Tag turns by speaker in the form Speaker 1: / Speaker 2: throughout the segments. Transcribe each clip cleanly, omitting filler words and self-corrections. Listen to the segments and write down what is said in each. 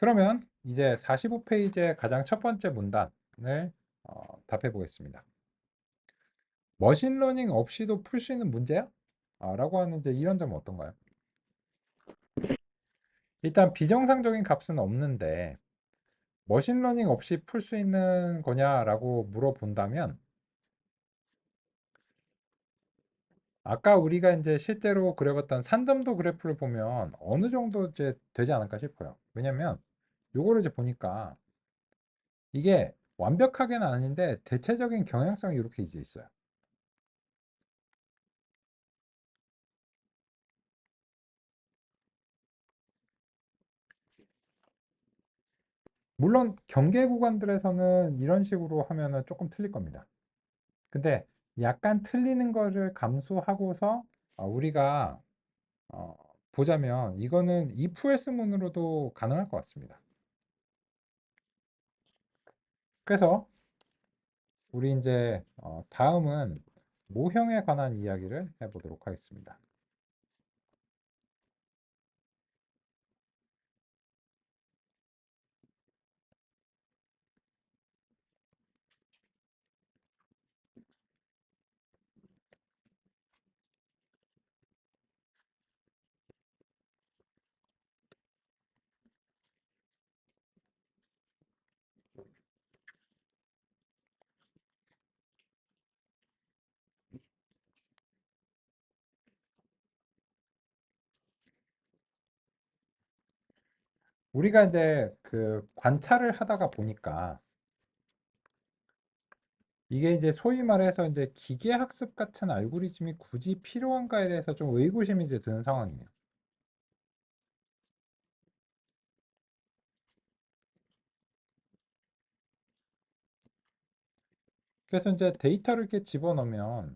Speaker 1: 그러면 이제 45페이지의 가장 첫 번째 문단을 답해 보겠습니다. 머신러닝 없이도 풀 수 있는 문제야? 라고 하는 이제 이런 점은 어떤가요? 일단 비정상적인 값은 없는데 머신러닝 없이 풀 수 있는 거냐라고 물어본다면 아까 우리가 이제 실제로 그려봤던 산점도 그래프를 보면 어느 정도 이제 되지 않을까 싶어요. 왜냐면 요거를 이제 보니까 이게 완벽하게는 아닌데 대체적인 경향성이 이렇게 이제 있어요. 물론 경계 구간들에서는 이런 식으로 하면은 조금 틀릴 겁니다. 근데 약간 틀리는 거를 감수하고서 우리가 어, 보자면 이거는 if else 문으로도 가능할 것 같습니다. 그래서 우리 이제 다음은 모형에 관한 이야기를 해보도록 하겠습니다. 우리가 이제 그 관찰을 하다가 보니까 이게 이제 소위 말해서 이제 기계학습 같은 알고리즘이 굳이 필요한가에 대해서 좀 의구심이 이제 드는 상황이에요. 그래서 이제 데이터를 이렇게 집어넣으면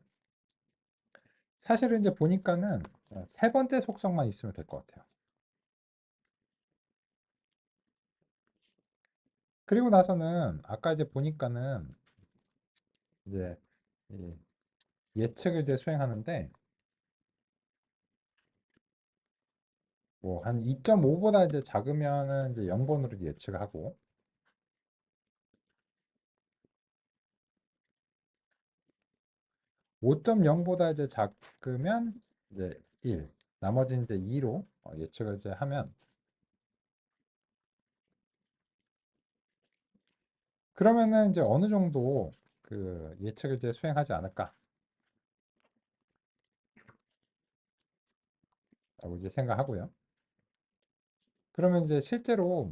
Speaker 1: 사실은 이제 보니까는 세 번째 속성만 있으면 될 것 같아요. 그리고 나서는 아까 이제 보니까는 이제 이 예측을 이제 수행하는데 뭐 한 2.5보다 이제 작으면은 이제 0번으로 예측을 하고 5.0보다 이제 작으면 이제 1, 나머지는 이제 2로 예측을 이제 하면 그러면은 이제 어느 정도 그 예측을 이제 수행하지 않을까라고 이제 생각하고요. 그러면 이제 실제로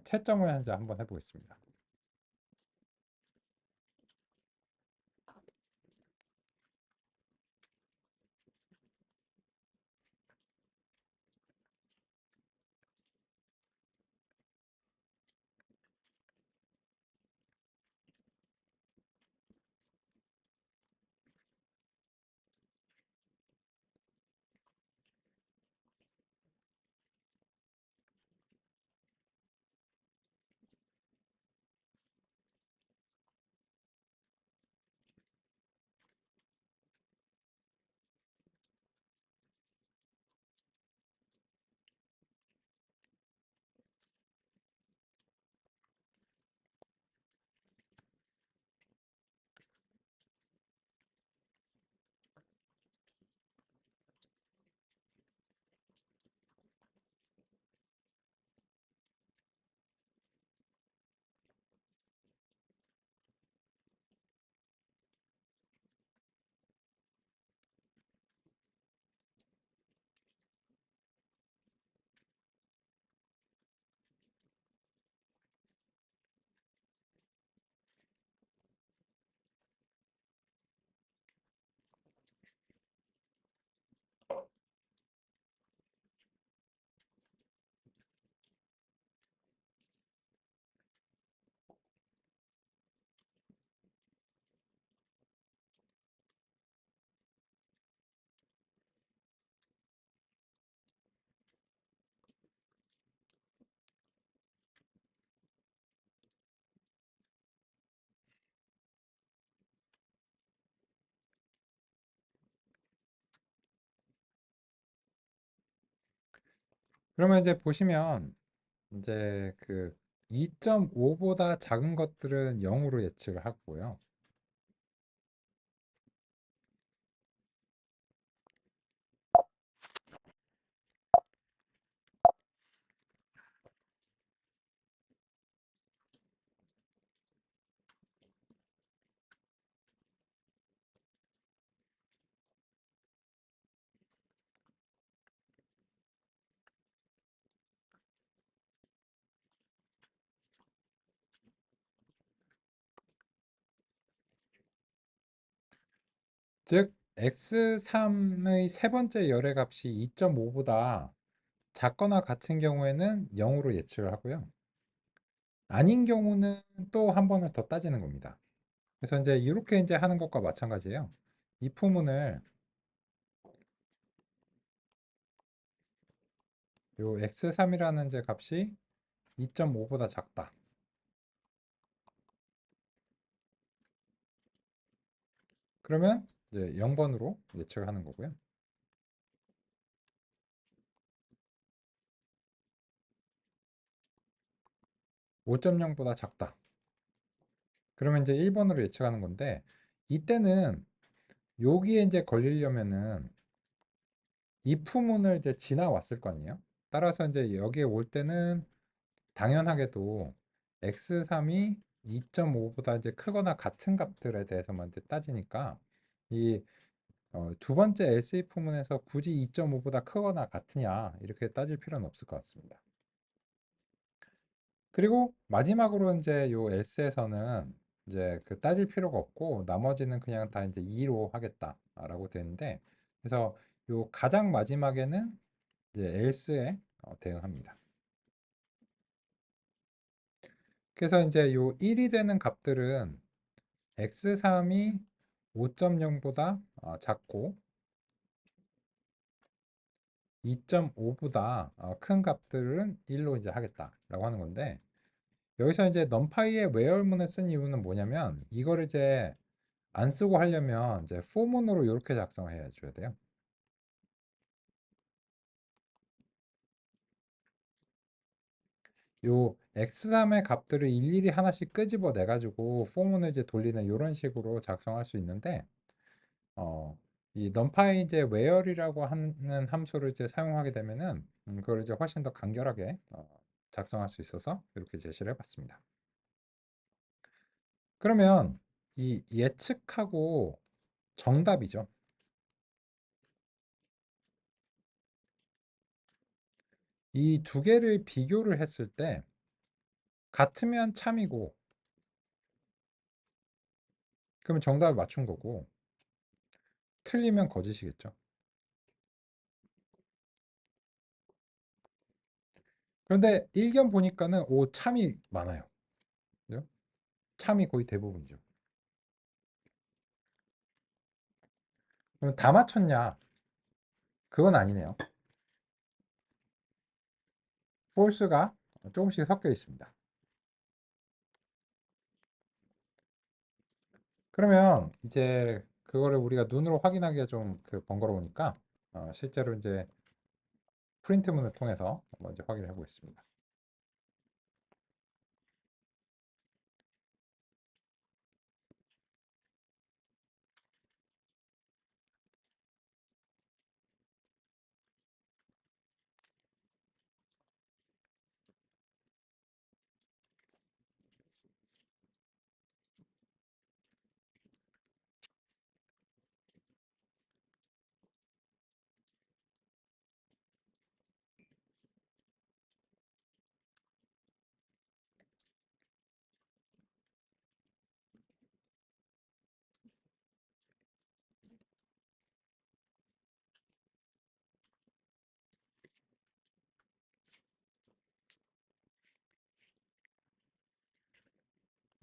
Speaker 1: 채점을 이제 한번 해보겠습니다. 그러면 이제 보시면 이제 그 2.5보다 작은 것들은 0으로 예측을 하고요. 즉 x3의 세 번째 열의 값이 2.5보다 작거나 같은 경우에는 0으로 예측을 하고요. 아닌 경우는 또 한 번을 더 따지는 겁니다. 그래서 이제 이렇게 이제 하는 것과 마찬가지예요. 이 부문을 요 x3이라는 이제 값이 2.5보다 작다. 그러면 이제 0번으로 예측을 하는 거고요. 5.0보다 작다. 그러면 이제 1번으로 예측하는 건데 이때는 여기에 이제 걸리려면은 if문을 이제 지나왔을 거 아니에요? 따라서 이제 여기에 올 때는 당연하게도 x3이 2.5보다 이제 크거나 같은 값들에 대해서만 이제 따지니까 이 두 번째 else if문에서 굳이 2.5보다 크거나 같으냐 이렇게 따질 필요는 없을 것 같습니다. 그리고 마지막으로 이제 요 else에서는 이제 그 따질 필요가 없고 나머지는 그냥 다 이제 2로 하겠다라고 되는데 그래서 요 가장 마지막에는 이제 else에 대응합니다. 그래서 이제 요 1이 되는 값들은 x3이 5.0보다 작고 2.5보다 큰 값들은 1로 이제 하겠다라고 하는 건데 여기서 이제 numPy의 where문을 쓴 이유는 뭐냐면 이걸 이제 안 쓰고 하려면 이제 for문으로 이렇게 작성을 해 줘야 돼요. 요 x3의 값들을 일일이 하나씩 끄집어 내 가지고 for문을 이제 돌리는 이런 식으로 작성할 수 있는데 어, 이 numpy 이제 where이라고 하는 함수를 이제 사용하게 되면은 그걸 이제 훨씬 더 간결하게 작성할 수 있어서 이렇게 제시를 해봤습니다. 그러면 이 예측하고 정답이죠. 이 두 개를 비교를 했을 때 같으면 참이고 그러면 정답을 맞춘 거고 틀리면 거짓이겠죠. 그런데 일견 보니까는 오 참이 많아요. 그죠? 참이 거의 대부분이죠. 그럼 다 맞췄냐? 그건 아니네요. false가 조금씩 섞여 있습니다. 그러면 이제 그거를 우리가 눈으로 확인하기가 좀 그 번거로우니까 실제로 이제 프린트문을 통해서 먼저 확인해 보겠습니다.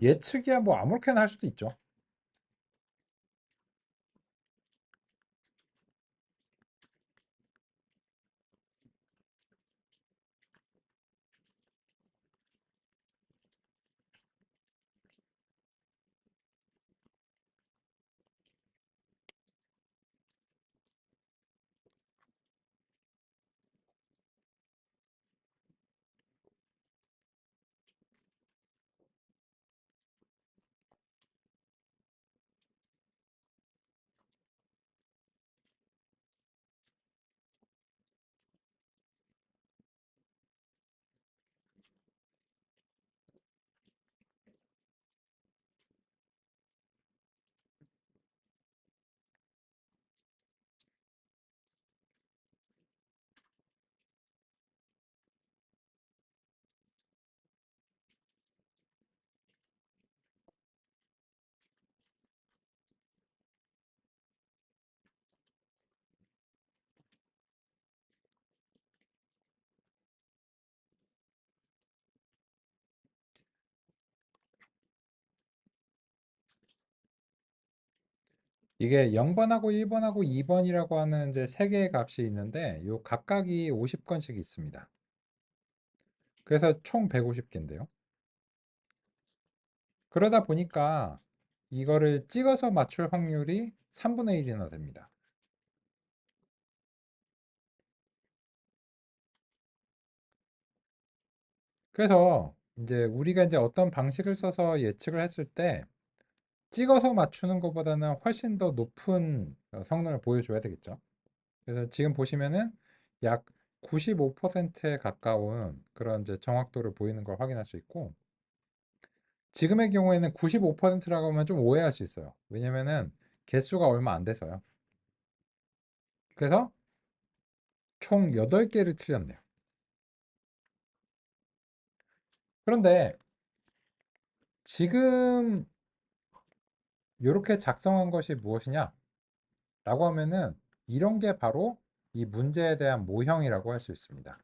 Speaker 1: 예측이야 뭐 아무렇게나 할 수도 있죠. 이게 0번하고 1번하고 2번이라고 하는 이제 세 개의 값이 있는데 요 각각이 50건씩 있습니다. 그래서 총 150개인데요. 그러다 보니까 이거를 찍어서 맞출 확률이 3분의 1이나 됩니다. 그래서 이제 우리가 이제 어떤 방식을 써서 예측을 했을 때 찍어서 맞추는 것보다는 훨씬 더 높은 성능을 보여줘야 되겠죠. 그래서 지금 보시면은 약 95%에 가까운 그런 이제 정확도를 보이는 걸 확인할 수 있고, 지금의 경우에는 95%라고 하면 좀 오해할 수 있어요. 왜냐면은 개수가 얼마 안 돼서요. 그래서 총 8개를 틀렸네요. 그런데 지금 이렇게 작성한 것이 무엇이냐? 라고 하면은 이런 게 바로 이 문제에 대한 모형이라고 할 수 있습니다.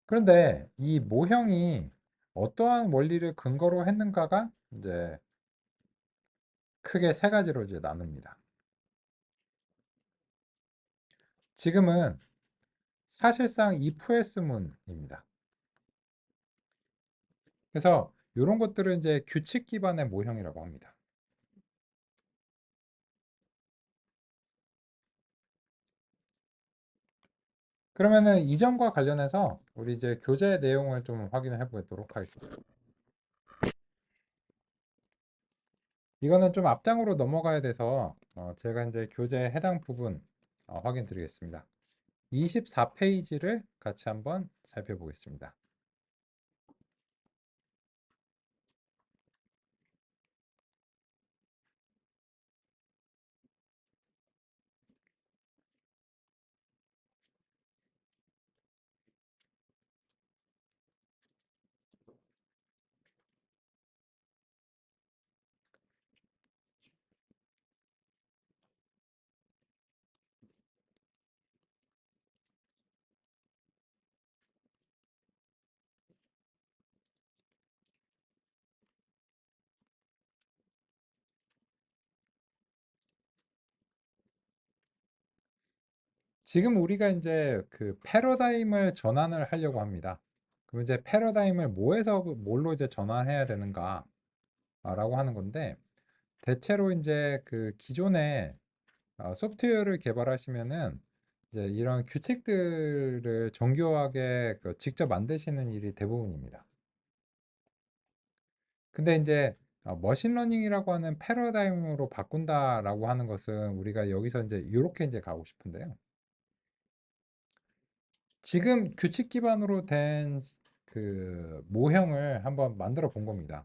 Speaker 1: 그런데 이 모형이 어떠한 원리를 근거로 했는가가 이제 크게 세 가지로 이제 나눕니다. 지금은 사실상 if else문입니다. 그래서 이런 것들은 이제 규칙 기반의 모형이라고 합니다. 그러면은 이점과 관련해서 우리 이제 교재 내용을 좀 확인해 보도록 하겠습니다. 이거는 좀 앞장으로 넘어가야 돼서 제가 이제 교재 해당 부분 확인 드리겠습니다. 24페이지를 같이 한번 살펴보겠습니다. 지금 우리가 이제 그 패러다임을 전환을 하려고 합니다. 그럼 이제 패러다임을 뭐에서 뭘로 이제 전환해야 되는가라고 하는 건데, 대체로 이제 그 기존에 소프트웨어를 개발하시면은 이제 이런 규칙들을 정교하게 그 직접 만드시는 일이 대부분입니다. 근데 이제 머신러닝이라고 하는 패러다임으로 바꾼다라고 하는 것은 우리가 여기서 이제 이렇게 이제 가고 싶은데요. 지금 규칙 기반으로 된 그 모형을 한번 만들어 본 겁니다.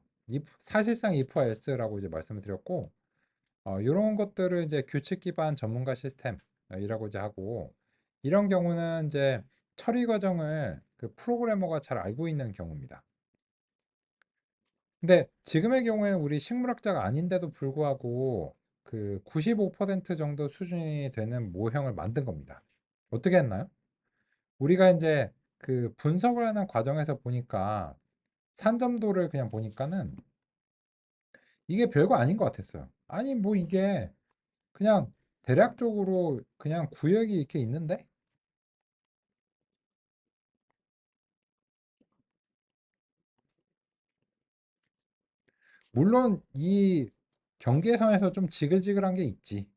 Speaker 1: 사실상 if와 else라고 이제 말씀을 드렸고, 이런 것들을 이제 규칙 기반 전문가 시스템이라고 이제 하고, 이런 경우는 이제 처리 과정을 그 프로그래머가 잘 알고 있는 경우입니다. 근데 지금의 경우에 우리 식물학자가 아닌데도 불구하고 그 95% 정도 수준이 되는 모형을 만든 겁니다. 어떻게 했나요? 우리가 이제 그 분석을 하는 과정에서 보니까 산점도를 그냥 보니까는 이게 별거 아닌 것 같았어요. 아니, 뭐 이게 그냥 대략적으로 그냥 구역이 이렇게 있는데? 물론 이 경계선에서 좀 지글지글한 게 있지.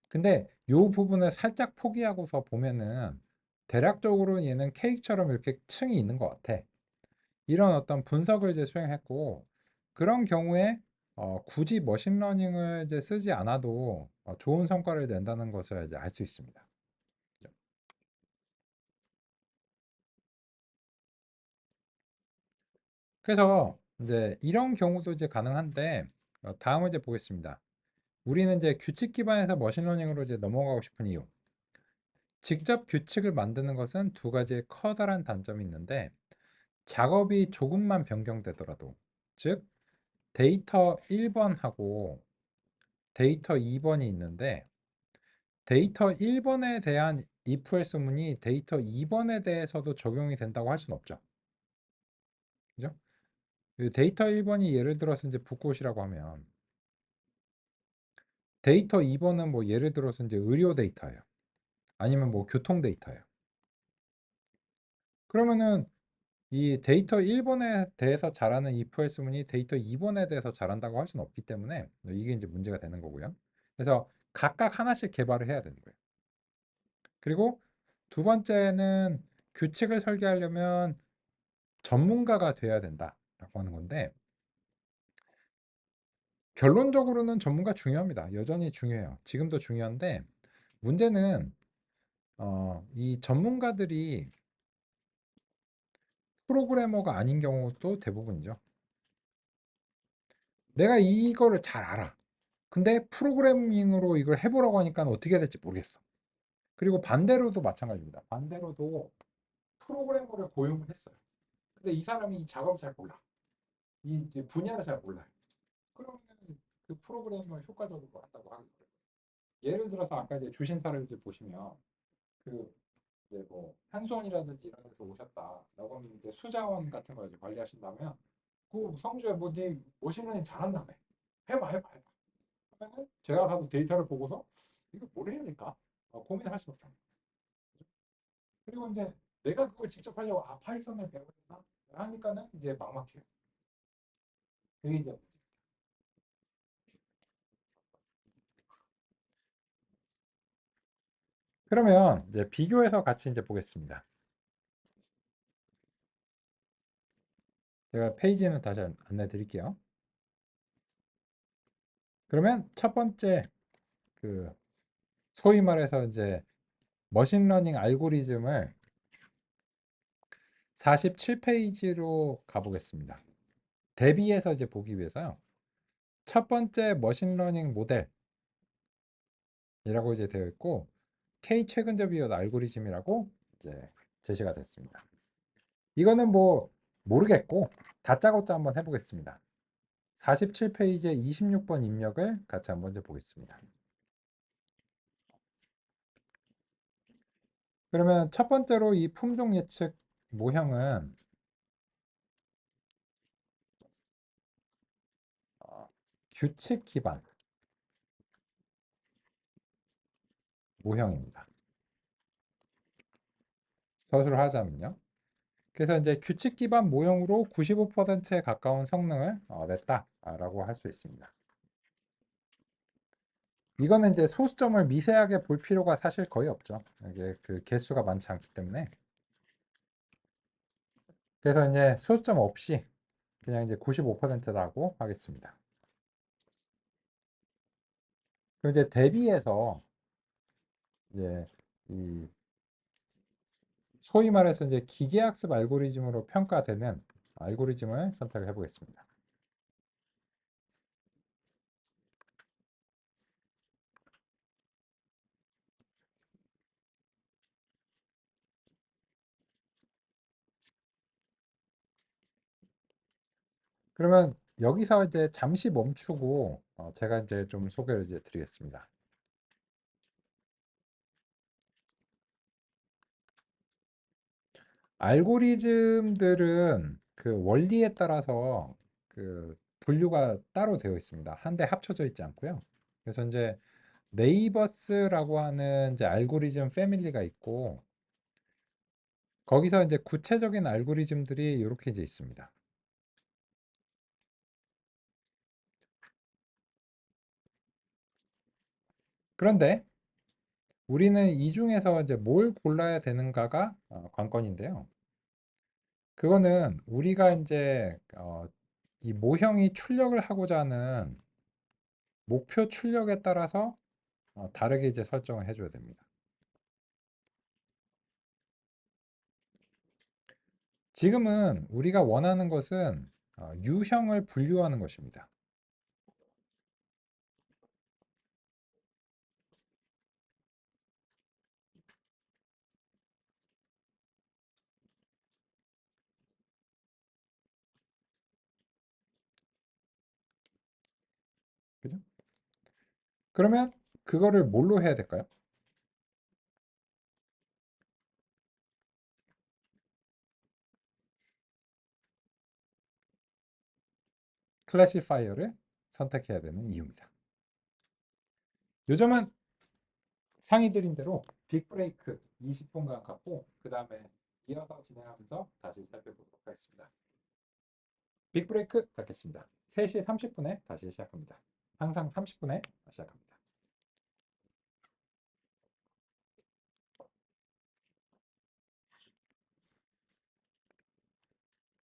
Speaker 1: 근데 요 부분을 살짝 포기하고서 보면은 대략적으로 얘는 케이크처럼 이렇게 층이 있는 것 같아. 이런 어떤 분석을 이제 수행했고, 그런 경우에 굳이 머신러닝을 이제 쓰지 않아도 좋은 성과를 낸다는 것을 이제 알 수 있습니다. 그래서 이제 이런 경우도 이제 가능한데, 다음을 이제 보겠습니다. 우리는 이제 규칙 기반에서 머신러닝으로 이제 넘어가고 싶은 이유. 직접 규칙을 만드는 것은 두 가지의 커다란 단점이 있는데, 작업이 조금만 변경되더라도, 즉 데이터 1번하고 데이터 2번이 있는데, 데이터 1번에 대한 if else문이 데이터 2번에 대해서도 적용이 된다고 할 수는 없죠. 그죠? 그 데이터 1번이 예를 들어서 이제 붓꽃이라고 하면 데이터 2번은 뭐 예를 들어서 이제 의료 데이터예요. 아니면 뭐 교통 데이터예요. 그러면은 이 데이터 1번에 대해서 잘하는 if else 문이 데이터 2번에 대해서 잘한다고 할 수는 없기 때문에 이게 이제 문제가 되는 거고요. 그래서 각각 하나씩 개발을 해야 되는 거예요. 그리고 두 번째는 규칙을 설계하려면 전문가가 돼야 된다라고 하는 건데 결론적으로는 전문가 중요합니다. 여전히 중요해요. 지금도 중요한데 문제는 이 전문가들이 프로그래머가 아닌 경우도 대부분이죠. 내가 이거를 잘 알아. 근데 프로그래밍으로 이걸 해보라고 하니까 어떻게 해야 될지 모르겠어. 그리고 반대로도 마찬가지입니다. 반대로도 프로그래머를 고용을 했어요. 근데 이 사람이 이 작업을 잘 몰라. 이 이제 분야를 잘 몰라요. 그러면 그 프로그래머를 효과적으로 한다고 하겠어요. 예를 들어서 아까 이제 주신사를 이제 보시면 그 이제 뭐 한수원이라든지 이런 데서 오셨다라고 하면 이제 수자원 같은 걸 이제 관리하신다면 그 성주에 뭐네 머신러닝 잘한다며 해봐. 그러면은 제가 가서 데이터를 보고서 이거 뭘 해야 될까 고민할 수 없잖아요. 그리고 이제 내가 그걸 직접 하려고 파이썬을 배워야 되나 하니까는 이제 막막해요. 그게 이제 그러면 이제 비교해서 같이 이제 보겠습니다. 제가 페이지는 다시 안내 드릴게요. 그러면 첫 번째 그 소위 말해서 이제 머신러닝 알고리즘을 47페이지로 가보겠습니다. 대비해서 이제 보기 위해서요. 첫 번째 머신러닝 모델이라고 이제 되어 있고 K 최근접 비율 알고리즘이라고 이제 제시가 됐습니다. 이거는 뭐 모르겠고 다짜고짜 한번 해보겠습니다. 47페이지에 26번 입력을 같이 한번 이제 보겠습니다. 그러면 첫 번째로 이 품종 예측 모형은 규칙 기반 모형입니다. 서술을 하자면요. 그래서 이제 규칙 기반 모형으로 95%에 가까운 성능을 냈다라고 할 수 있습니다. 이거는 이제 소수점을 미세하게 볼 필요가 사실 거의 없죠. 이게 그 개수가 많지 않기 때문에. 그래서 이제 소수점 없이 그냥 이제 95%라고 하겠습니다. 그럼 이제 대비해서 이제 이 소위 말해서 이제 기계학습 알고리즘으로 평가되는 알고리즘을 선택을 해보겠습니다. 그러면 여기서 이제 잠시 멈추고 제가 이제 좀 소개를 이제 드리겠습니다. 알고리즘들은 그 원리에 따라서 그 분류가 따로 되어 있습니다. 한데 합쳐져 있지 않고요. 그래서 이제 네이버스라고 하는 이제 알고리즘 패밀리가 있고 거기서 이제 구체적인 알고리즘들이 이렇게 이제 있습니다. 그런데 우리는 이 중에서 이제 뭘 골라야 되는가가 관건인데요. 그거는 우리가 이제 이 모형이 출력을 하고자 하는 목표 출력에 따라서 다르게 이제 설정을 해줘야 됩니다. 지금은 우리가 원하는 것은 유형을 분류하는 것입니다. 그죠? 그러면 그거를 뭘로 해야 될까요? 클래시파이어를 선택해야 되는 이유입니다. 요점은 상의드린 대로 빅브레이크 20분간 갖고 그 다음에 이어서 진행하면서 다시 살펴보도록 하겠습니다. 빅브레이크 갖겠습니다. 3시 30분에 다시 시작합니다. 항상 30분에 시작합니다.